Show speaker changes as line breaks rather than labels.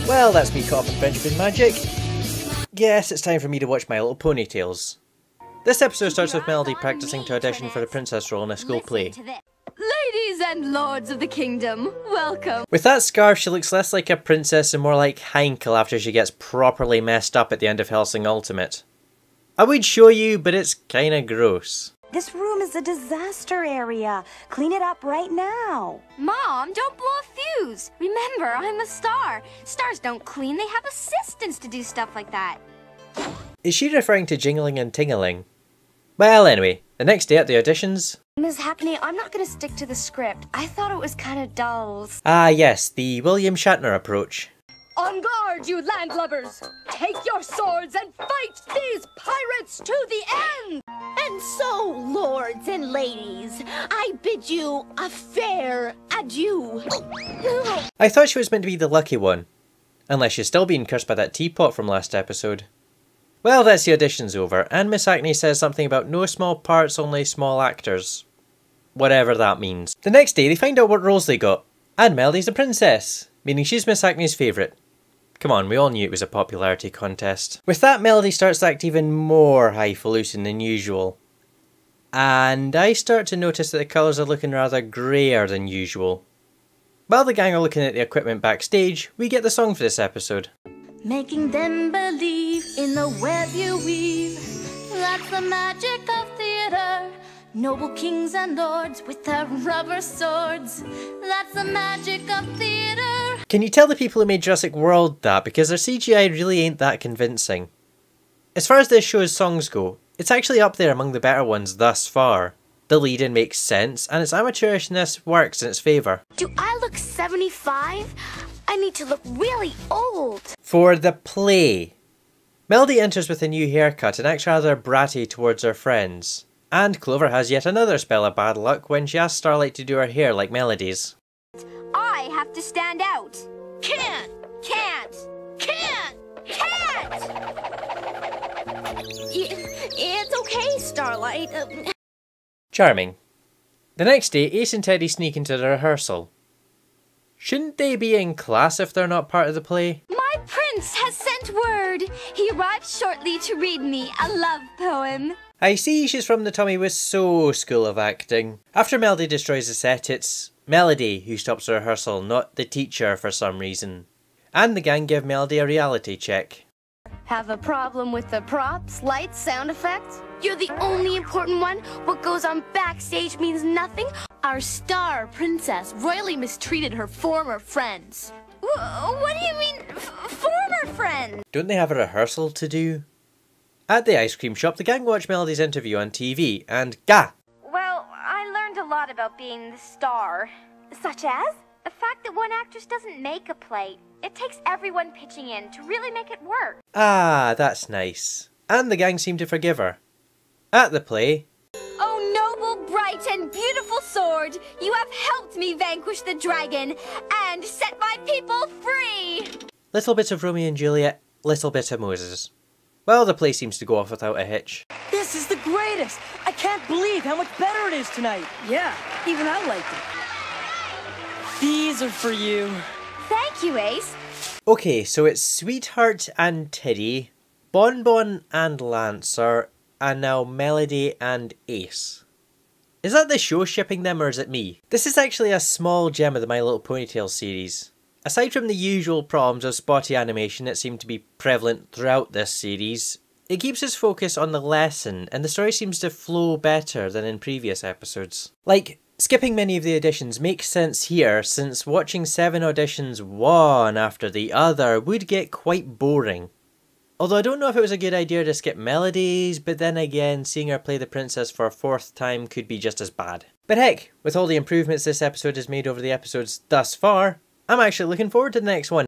Well, that's me caught up in French magic. Yes, it's time for me to watch My Little Pony Tales. This episode starts with Melody practicing to audition for the princess role in a school play.
Ladies and lords of the kingdom, welcome.
With that scarf, she looks less like a princess and more like Heinkel after she gets properly messed up at the end of Hellsing Ultimate. I would show you, but it's kinda gross.
This room is a disaster area. Clean it up right now.
Mom, don't blow a fuse. Remember, I'm a star. Stars don't clean, they have assistants to do stuff like that.
Is she referring to jingling and tingling? Well, anyway, the next day at the auditions...
Miss Hackney, I'm not going to stick to the script. I thought it was kind of dull.
Ah yes, the William Shatner approach.
On guard, you landlubbers! Take your swords and fight these pirates to the end!
And so, lords and ladies, I bid you a fair adieu.
I thought she was meant to be the lucky one. Unless she's still being cursed by that teapot from last episode. Well, that's the auditions over, and Miss Hackney says something about no small parts, only small actors. Whatever that means. The next day, they find out what roles they got. And Melody's the princess, meaning she's Miss Hackney's favourite. Come on, we all knew it was a popularity contest. With that, Melody starts to act even more highfalutin than usual. And I start to notice that the colours are looking rather greyer than usual. While the gang are looking at the equipment backstage, we get the song for this episode.
Making them believe in the web you weave. That's the magic of theatre. Noble kings and lords with their rubber swords. That's the magic of theatre.
Can you tell the people who made Jurassic World that? Because their CGI really ain't that convincing. As far as this show's songs go, it's actually up there among the better ones thus far. The lead-in makes sense, and its amateurishness works in its favour.
Do I look 75? I need to look really old.
For the play. Melody enters with a new haircut and acts rather bratty towards her friends. And Clover has yet another spell of bad luck when she asks Starlight to do her hair like Melody's.
I have to stand out.
Can't!
Can't!
Can't! It's okay, Starlight.
Charming. The next day, Ace and Teddy sneak into the rehearsal. Shouldn't they be in class if they're not part of the play?
My prince has sent word. He arrives shortly to read me a love poem.
I see she's from the Tommy Wiseau School of Acting. After Melody destroys the set, it's Melody who stops the rehearsal, not the teacher for some reason. And the gang give Melody a reality check.
Have a problem with the props, lights, sound effects?
You're the only important one. What goes on backstage means nothing. Our star princess royally mistreated her former friends.
What do you mean, former friend?
Don't they have a rehearsal to do? At the ice cream shop, the gang watch Melody's interview on TV, and gah!
Well, I learned a lot about being the star.
Such as?
The fact that one actress doesn't make a play. It takes everyone pitching in to really make it work.
Ah, that's nice. And the gang seem to forgive her. At the play...
Oh, noble, bright, and beautiful sword, you have helped me vanquish the dragon and set my people free!
Little bit of Romeo and Juliet, little bit of Moses. Well, the play seems to go off without a hitch.
This is the greatest! I can't believe how much better it is tonight. Yeah, even I liked it. These are for you.
Thank you, Ace.
Okay, so it's Sweetheart and Tiddy, Bonbon and Lancer, and now Melody and Ace. Is that the show shipping them, or is it me? This is actually a small gem of the My Little Ponytail series. Aside from the usual problems of spotty animation that seem to be prevalent throughout this series, it keeps its focus on the lesson, and the story seems to flow better than in previous episodes. Like, skipping many of the auditions makes sense here, since watching 7 auditions one after the other would get quite boring. Although I don't know if it was a good idea to skip Melody's, but then again, seeing her play the princess for a 4th time could be just as bad. But heck, with all the improvements this episode has made over the episodes thus far, I'm actually looking forward to the next one.